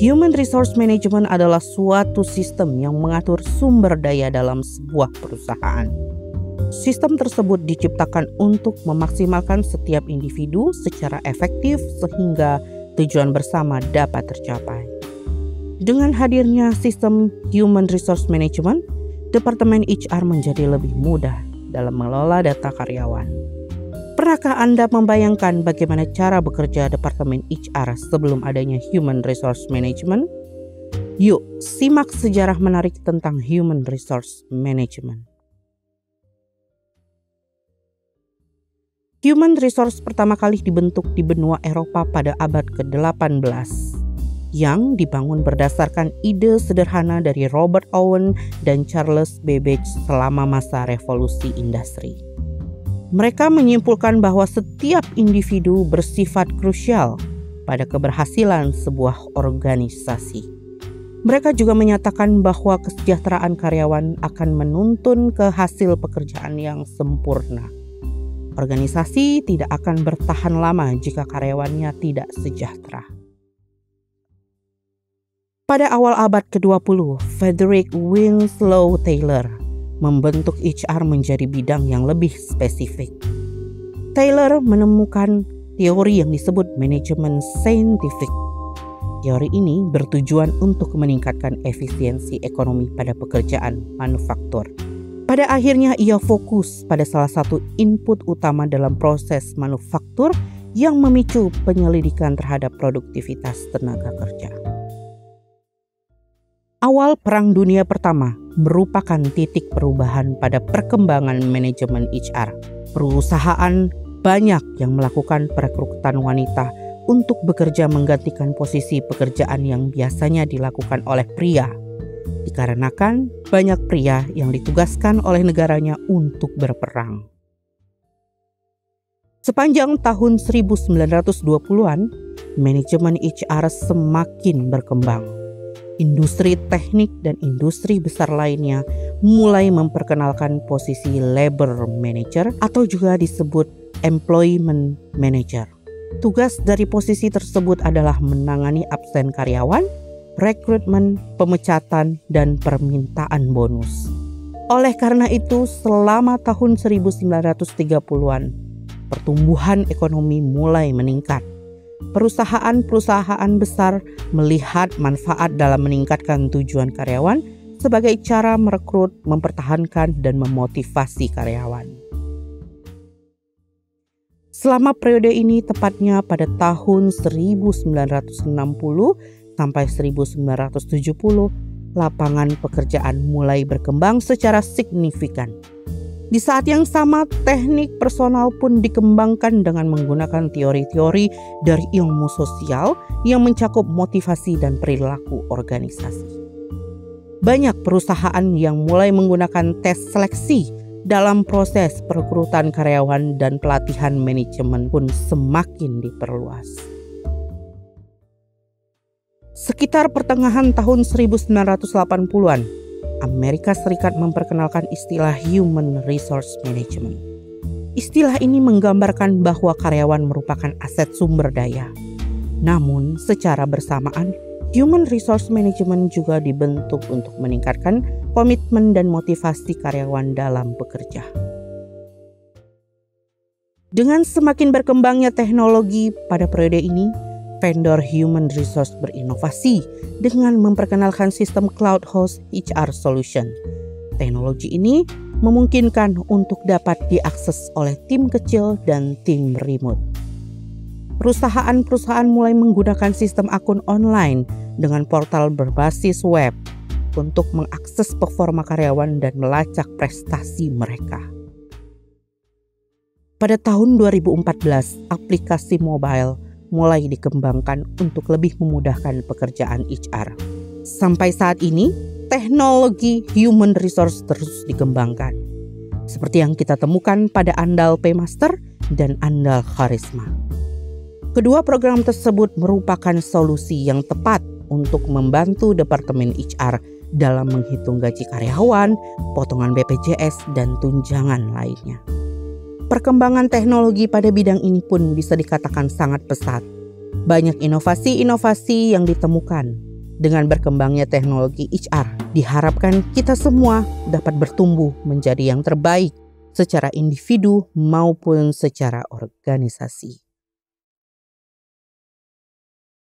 Human Resource Management adalah suatu sistem yang mengatur sumber daya dalam sebuah perusahaan. Sistem tersebut diciptakan untuk memaksimalkan setiap individu secara efektif sehingga tujuan bersama dapat tercapai. Dengan hadirnya sistem Human Resource Management, Departemen HR menjadi lebih mudah dalam mengelola data karyawan. Pernahkah Anda membayangkan bagaimana cara bekerja Departemen HR sebelum adanya Human Resource Management? Yuk, simak sejarah menarik tentang Human Resource Management. Human Resource pertama kali dibentuk di benua Eropa pada abad ke-18 yang dibangun berdasarkan ide sederhana dari Robert Owen dan Charles Babbage selama masa revolusi industri. Mereka menyimpulkan bahwa setiap individu bersifat krusial pada keberhasilan sebuah organisasi. Mereka juga menyatakan bahwa kesejahteraan karyawan akan menuntun ke hasil pekerjaan yang sempurna. Organisasi tidak akan bertahan lama jika karyawannya tidak sejahtera. Pada awal abad ke-20, Frederick Winslow Taylor membentuk HR menjadi bidang yang lebih spesifik. Taylor menemukan teori yang disebut manajemen saintifik. Teori ini bertujuan untuk meningkatkan efisiensi ekonomi pada pekerjaan manufaktur. Pada akhirnya ia fokus pada salah satu input utama dalam proses manufaktur yang memicu penyelidikan terhadap produktivitas tenaga kerja. Awal Perang Dunia Pertama merupakan titik perubahan pada perkembangan manajemen HR. Perusahaan banyak yang melakukan perekrutan wanita untuk bekerja menggantikan posisi pekerjaan yang biasanya dilakukan oleh pria. Dikarenakan banyak pria yang ditugaskan oleh negaranya untuk berperang. Sepanjang tahun 1920-an, manajemen HR semakin berkembang. Industri teknik dan industri besar lainnya mulai memperkenalkan posisi labor manager atau juga disebut employment manager. Tugas dari posisi tersebut adalah menangani absen karyawan, rekrutmen, pemecatan, dan permintaan bonus. Oleh karena itu, selama tahun 1930-an, pertumbuhan ekonomi mulai meningkat. Perusahaan-perusahaan besar melihat manfaat dalam meningkatkan tujuan karyawan sebagai cara merekrut, mempertahankan, dan memotivasi karyawan. Selama periode ini, tepatnya pada tahun 1960 sampai 1970, lapangan pekerjaan mulai berkembang secara signifikan. Di saat yang sama, teknik personal pun dikembangkan dengan menggunakan teori-teori dari ilmu sosial yang mencakup motivasi dan perilaku organisasi. Banyak perusahaan yang mulai menggunakan tes seleksi dalam proses perekrutan karyawan dan pelatihan manajemen pun semakin diperluas. Sekitar pertengahan tahun 1980-an, Amerika Serikat memperkenalkan istilah Human Resource Management. Istilah ini menggambarkan bahwa karyawan merupakan aset sumber daya. Namun, secara bersamaan, Human Resource Management juga dibentuk untuk meningkatkan komitmen dan motivasi karyawan dalam bekerja. Dengan semakin berkembangnya teknologi pada periode ini, vendor human resource berinovasi dengan memperkenalkan sistem cloud host HR solution. Teknologi ini memungkinkan untuk dapat diakses oleh tim kecil dan tim remote. Perusahaan-perusahaan mulai menggunakan sistem akun online dengan portal berbasis web untuk mengakses performa karyawan dan melacak prestasi mereka. Pada tahun 2014, aplikasi mobile mulai dikembangkan untuk lebih memudahkan pekerjaan HR. Sampai saat ini, teknologi human resource terus dikembangkan. Seperti yang kita temukan pada Andal Paymaster dan Andal Karisma. Kedua program tersebut merupakan solusi yang tepat untuk membantu Departemen HR dalam menghitung gaji karyawan, potongan BPJS, dan tunjangan lainnya. Perkembangan teknologi pada bidang ini pun bisa dikatakan sangat pesat. Banyak inovasi-inovasi yang ditemukan. Dengan berkembangnya teknologi HR, diharapkan kita semua dapat bertumbuh menjadi yang terbaik secara individu maupun secara organisasi.